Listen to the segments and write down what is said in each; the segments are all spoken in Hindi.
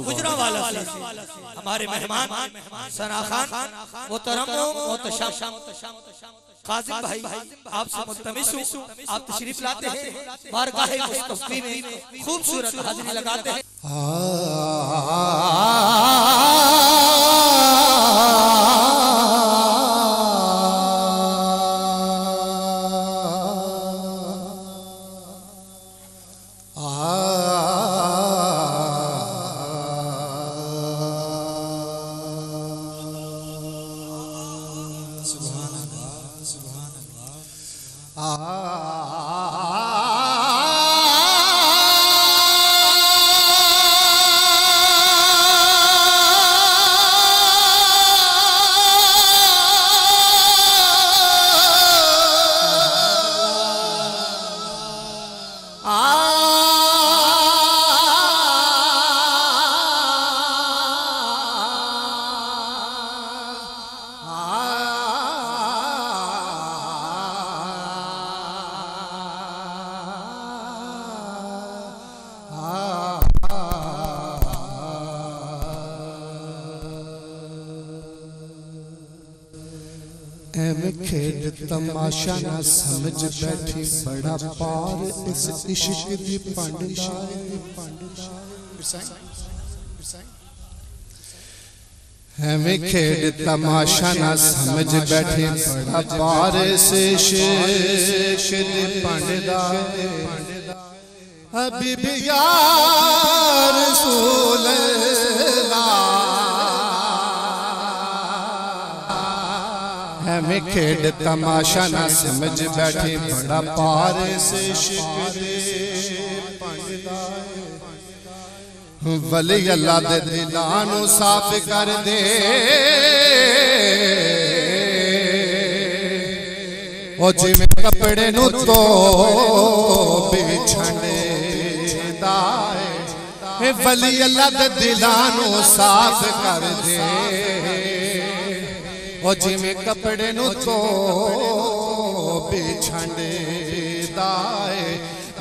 गुजरांवाला से हमारे मेहमान सना खान मोहतरम मोहतशम कासिम भाई आपसे मुल्तमिस हूं, आप तशरीफ लाते हैं बारगाह मुस्तफ़ी में खूबसूरत हाज़िरी लगाते हैं। खेड तमाशा ना समझ बैठी बड़ा पार इस इश्क दी पंडा। हमें खेड तमाशा ना समझ बैठी बड़ा पार इस इश्क दी पंडा। हबीब या रसूल हमें खेड तमाशा ना समझ बैठे बड़ा पार से वली अल्लाह दे दिलां नू साफ कर दे ओ जिवें कपड़े नू तो बिछड़दा है वली अल्लाह दे दिलां नू साफ कर दे ओ जिमें कपड़े नू तो बिछड़दा है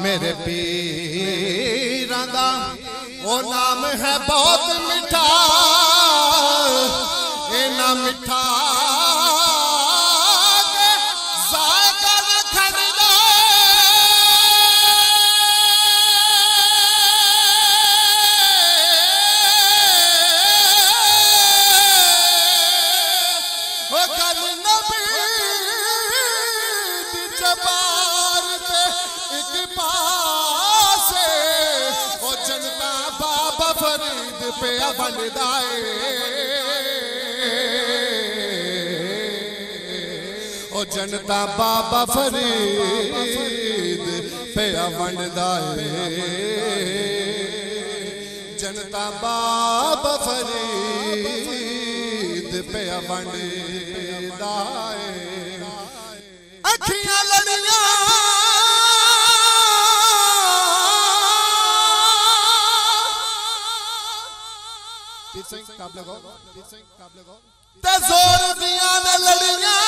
मेरे पीरां दा ओ नाम है बहुत मिठा इना मिठा पे बनदा ओ जनता बाबा फरीद पे बनदा जनता बाबा फरीद पे बनदा अखियां लड़ियां ते जोर दिया ने लड़ियां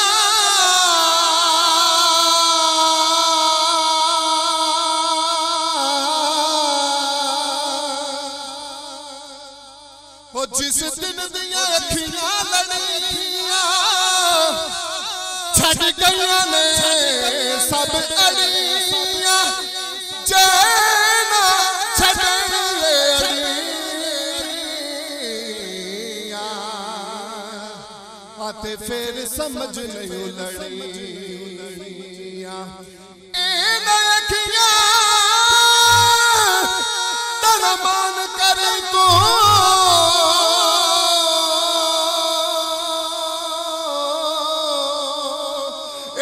ओ जिस दिन दिया अखियां लड़ियां छड़ गईयां ने सब अड़ियां जैना छड़ ते फिर समझ नहीं लड़ियां अखियां तेरा मान करे को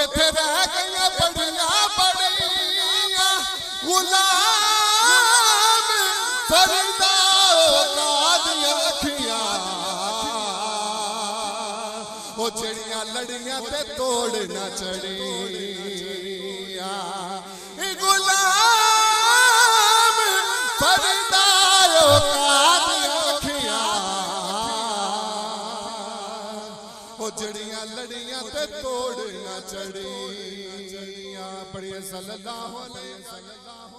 इथे रह गई बड़ियां बड़ियां गुलाम फरीदा चिड़िया लड़ियां ते तोड़ ना चढ़िया गुलाम फरीदारो अखियां ओ चिड़िया लड़ियां ते तोड़ ना चढ़िया पढ़िए सल्लल्लाहु अलैहि वसल्लम।